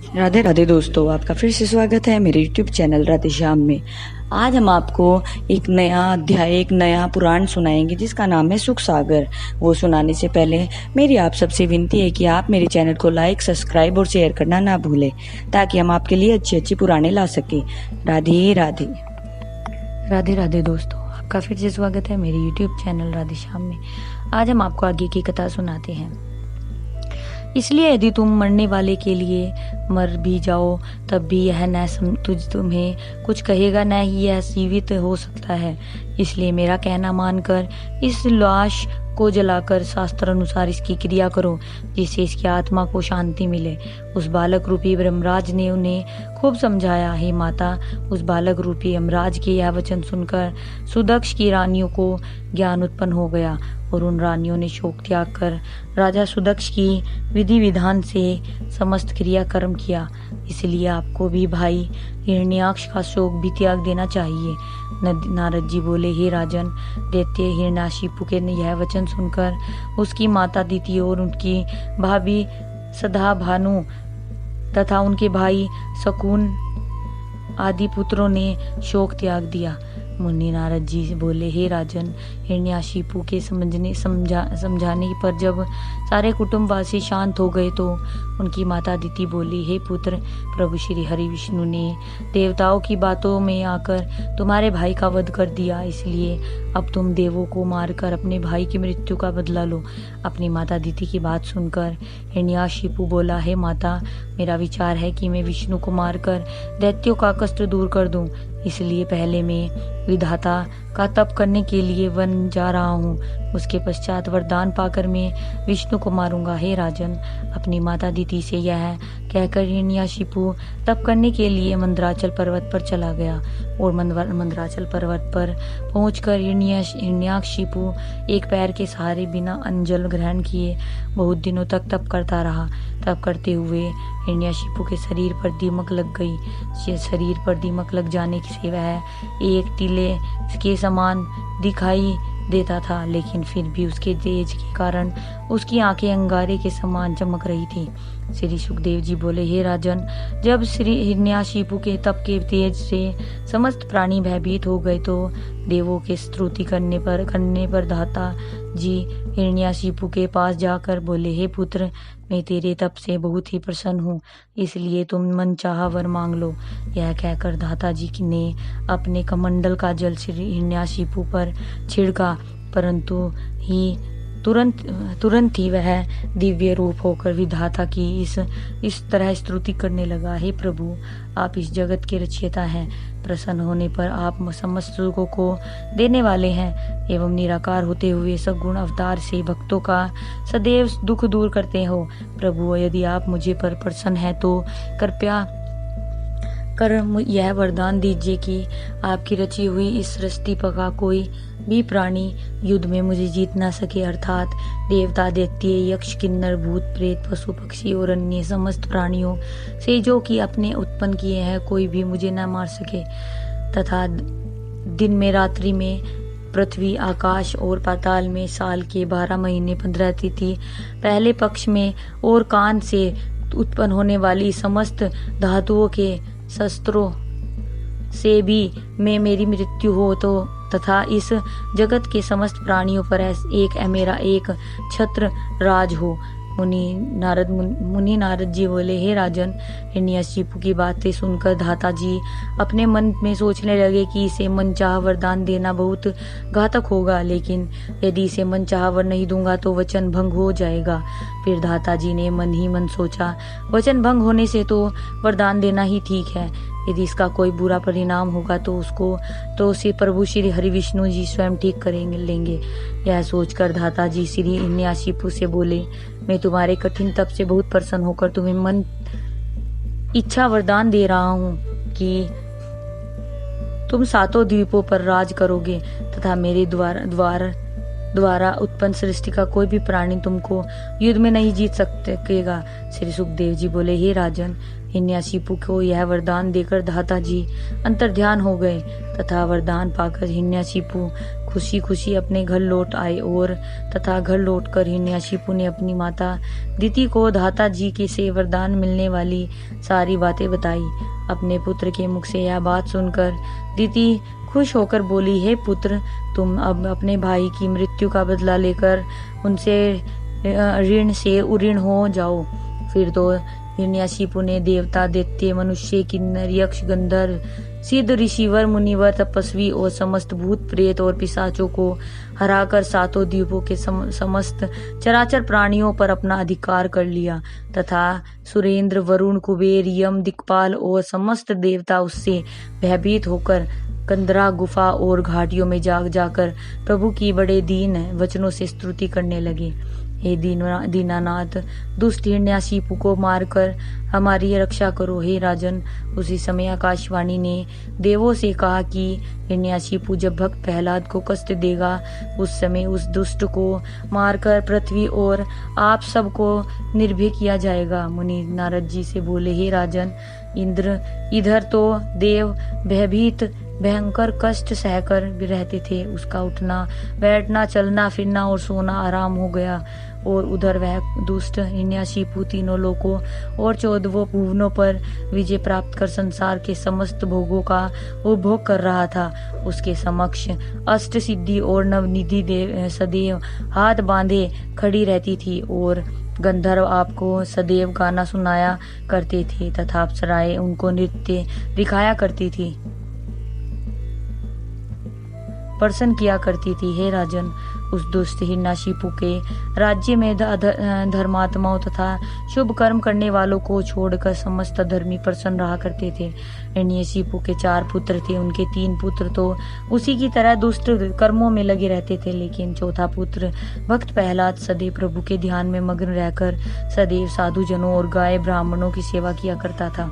राधे राधे दोस्तों, आपका फिर से स्वागत है मेरे YouTube चैनल राधे श्याम में। आज हम आपको एक नया अध्याय, एक नया पुराण सुनाएंगे जिसका नाम है सुख सागर। वो सुनाने से पहले मेरी आप सबसे विनती है कि आप मेरे चैनल को लाइक, सब्सक्राइब और शेयर करना ना भूलें, ताकि हम आपके लिए अच्छी अच्छी पुराने ला सकें। राधे राधे। राधे राधे दोस्तों, आपका फिर से स्वागत है मेरे YouTube चैनल राधे श्याम में। आज हम आपको आगे की कथा सुनाते हैं। इसलिए यदि तुम मरने वाले के लिए मर भी जाओ तब भी यह न तुम्हें कुछ कहेगा, न ही यह जीवित हो सकता है। इसलिए मेरा कहना मानकर इस लाश को जलाकर शास्त्र अनुसार इसकी क्रिया करो, जिससे इसकी आत्मा को शांति मिले। उस बालक रूपी ब्रह्मराज ने उन्हें खूब समझाया। हे माता, उस बालक रूपी यमराज के यह वचन सुनकर सुदक्ष की रानियों को ज्ञान उत्पन्न हो गया और उन रानियों ने शोक त्याग कर राजा सुदक्ष की विधि विधान से समस्त क्रियाकर्म किया। इसलिए आपको भी भाई हिरण्याक्ष का शोक भी त्याग देना चाहिए। नारद जी बोले, हे राजन, दैत्य हिरण्याशिपु के यह वचन सुनकर उसकी माता दिति और उनकी भाभी सदा भानु तथा उनके भाई शकुन आदि पुत्रों ने शोक त्याग दिया। मुनि नारद जी बोले, हे राजन, हिरण्याशिपु के समझाने पर जब सारे कुटुंबवासी शांत हो गए तो उनकी माता दिति बोली, हे पुत्र, प्रभु श्री हरि विष्णु ने देवताओं की बातों में आकर तुम्हारे भाई का वध कर दिया। इसलिए अब तुम देवों को मारकर अपने भाई की मृत्यु का बदला लो। अपनी माता दिति की बात सुनकर हिरण्याशिपु बोला, हे माता, मेरा विचार है कि मैं विष्णु को मारकर दैत्यों का कष्ट दूर कर दूं। इसलिए पहले मैं विधाता का तप करने के लिए वन जा रहा हूँ। उसके पश्चात वरदान पाकर मैं विष्णु को मारूंगा। हे राजन, अपनी माता दिति से यह कहकर हिरण्याशिपु तप करने के लिए मंदराचल पर्वत पर चला गया और मंदराचल पर्वत पर पहुंचकर हिरण्याशिपु एक पैर के सहारे बिना अंजल ग्रहण किए बहुत दिनों तक तप करता रहा। तप करते हुए हिरण्याशिपु के शरीर पर दीमक लग गई। शरीर पर दीमक लग जाने से वह एक टीले के समान दिखाई देता था, लेकिन फिर भी उसके तेज के कारण उसकी आंखें अंगारे के समान चमक रही थी। श्री सुखदेव जी बोले, हे राजन, जब श्री हिरण्याशिपु के तप के तेज से समस्त प्राणी भयभीत हो गए तो देवों के स्तुति करने पर दाता जी हिरण्याशिपु के पास जाकर बोले, हे पुत्र, मैं तेरे तप से बहुत ही प्रसन्न हूँ, इसलिए तुम मनचाहा वर मांग लो। यह कहकर दाता जी ने अपने कमंडल का जल श्री हिरण्याशिपु पर छिड़का, परंतु तुरंत ही वह दिव्य रूप होकर विधाता की इस तरह स्तुति करने लगा, हे प्रभु, आप इस जगत के रचयिता हैं। प्रसन्न होने पर आप समस्त सुखों को देने वाले हैं एवं निराकार होते हुए सगुण अवतार से भक्तों का सदैव दुख दूर करते हो। प्रभु, यदि आप मुझे पर प्रसन्न हैं तो कृपया कर यह वरदान दीजिए कि आपकी रची हुई इस सृष्टि का कोई भी प्राणी युद्ध में मुझे जीत ना सके, अर्थात देवता, दैत्य, यक्ष, किन्नर, भूत, प्रेत, पशु, पक्षी और अन्य समस्त प्राणियों से जो कि अपने उत्पन्न किए हैं कोई भी मुझे न मार सके, तथा दिन में, रात्रि में, पृथ्वी, आकाश और पाताल में, साल के 12 महीने 15 तिथि, पहले पक्ष में और कान से उत्पन्न होने वाली समस्त धातुओं के शस्त्रों से भी में मेरी मृत्यु हो तो, तथा इस जगत के समस्त प्राणियों पर मेरा एक छत्र राज हो। मुनि नारद जी बोले, हे राजन, हिरण्याशिपु की बातें सुनकर धाता जी अपने मन में सोचने लगे कि इसे मनचाहा वरदान देना बहुत घातक होगा, लेकिन यदि इसे मनचाहा वर नहीं दूंगा तो वचन भंग हो जाएगा। फिर धाता जी ने मन ही मन सोचा, वचन भंग होने से तो वरदान देना ही ठीक है। यदि इसका कोई बुरा परिणाम होगा तो उसे प्रभु श्री हरि विष्णु जी स्वयं ठीक करेंगे लेंगे। यह सोचकर धाता जी श्री हिरण्याशिपु से बोले, मैं तुम्हारे कठिन तप से बहुत प्रसन्न होकर तुम्हें मन इच्छा वरदान दे रहा हूँ कि तुम 7 द्वीपों पर राज करोगे तथा मेरे द्वारा उत्पन्न सृष्टि का कोई भी प्राणी तुमको युद्ध में नहीं जीत सकेगा। श्री सुखदेव जी बोले, हे राजन, हिरण्यकशिपु को यह वरदान देकर धाता जी अंतर्ध्यान हो गए तथा वरदान पाकर हिरण्यकशिपु खुशी खुशी अपने घर लौट आए और घर लौटकर हिरण्यकशिपु ने अपनी माता दिति को धाता जी के से वरदान मिलने वाली सारी बातें बताई। अपने पुत्र के मुख से यह बात सुनकर दिति खुश होकर बोली, हे पुत्र, तुम अब अपने भाई की मृत्यु का बदला लेकर उनसे ऋण से उऋण हो जाओ। फिर तो हिरण्यकशिपु ने देवता, दैत्य, मनुष्य, किन्नर, यक्ष, गंधर्व, सिद्ध, ऋषिवर, मुनिवर, तपस्वी और समस्त भूत, प्रेत और पिशाचों को हराकर सातों द्वीपों के समस्त चराचर प्राणियों पर अपना अधिकार कर लिया तथा सुरेंद्र, वरुण, कुबेर, यम, दिक्पाल और समस्त देवता उससे भयभीत होकर कंदरा गुफा और घाटियों में जाकर प्रभु की बड़े दीन वचनों से स्तुति करने लगे। हे दीनानाथ, दुष्ट हिरण्यकशिपु को मारकर हमारी रक्षा करो। हे राजन, उसी समय आकाशवाणी ने देवों से कहा कि हिरण्यकशिपु जब भक्त प्रहलाद को कष्ट देगा उस समय उस दुष्ट को मारकर पृथ्वी और आप सबको निर्भय किया जाएगा। मुनि नारद जी से बोले, हे राजन, इंद्र इधर तो देव भयभीत भयंकर कष्ट सहकर भी रहते थे। उसका उठना बैठना, चलना फिरना और सोना आराम हो गया और उधर वह दुष्ट हिरण्यकशिपु तीनों लोकों और 14 भुवनों पर विजय प्राप्त कर संसार के समस्त भोगों का उपभोग कर रहा था। उसके समक्ष अष्ट सिद्धि और नवनिधि सदैव हाथ बांधे खड़ी रहती थी और गंधर्व आपको सदैव गाना सुनाया करते थे तथा अप्सराएं उनको नृत्य दिखाया करती थी, प्रसन्न किया करती थी। हे राजन, उस दुष्ट हिरण्यकशिपु के राज्य में धर्मात्माओं तथा शुभ कर्म करने वालों को छोड़कर समस्त धर्मी प्रसन्न रहा करते थे। हिरण्यकशिपु के 4 पुत्र थे। उनके 3 पुत्र तो उसी की तरह दुष्ट कर्मों में लगे रहते थे, लेकिन चौथा पुत्र भक्त प्रहलाद सदैव प्रभु के ध्यान में मग्न रहकर सदैव साधु जनों और गाय ब्राह्मणों की सेवा किया करता था।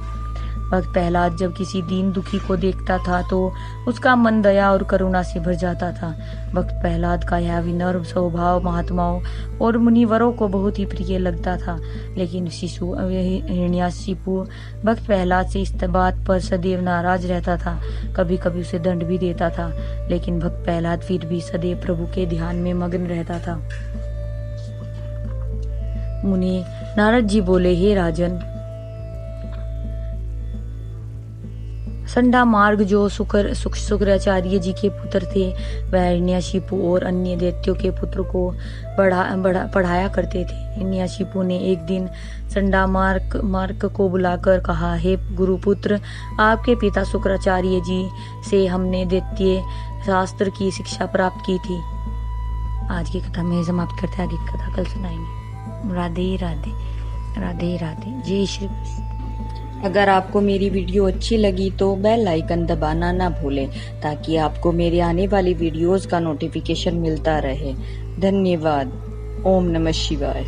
भक्त प्रहलाद जब किसी दीन दुखी को देखता था तो उसका मन दया और करुणा से भर जाता था। भक्त प्रहलाद का यह विनम्र स्वभाव महात्माओं और मुनिवरों को बहुत ही प्रिय लगता था, लेकिन हिरण्यकशिपु भक्त प्रहलाद से इस बात पर सदैव नाराज रहता था। कभी कभी उसे दंड भी देता था, लेकिन भक्त प्रहलाद फिर भी सदैव प्रभु के ध्यान में मग्न रहता था। मुनि नारद जी बोले, हे राजन, संडा मार्ग जो शुक्राचार्य जी के पुत्र थे वह हिरण्यकशिपु और अन्य दैत्यों के पुत्र को पढ़ाया करते थे। हिरण्यकशिपु ने एक दिन संडा मार्ग को बुलाकर कहा, हे गुरुपुत्र, आपके पिता शुक्राचार्य जी से हमने दैत्य शास्त्र की शिक्षा प्राप्त की थी। आज की कथा में समाप्त करते हैं, आगे की कथा कल सुनाएंगे। राधे राधे, राधे राधे, जय श्री कृष्ण। अगर आपको मेरी वीडियो अच्छी लगी तो बेल आइकन दबाना ना भूलें ताकि आपको मेरे आने वाली वीडियोस का नोटिफिकेशन मिलता रहे। धन्यवाद। ओम नमः शिवाय।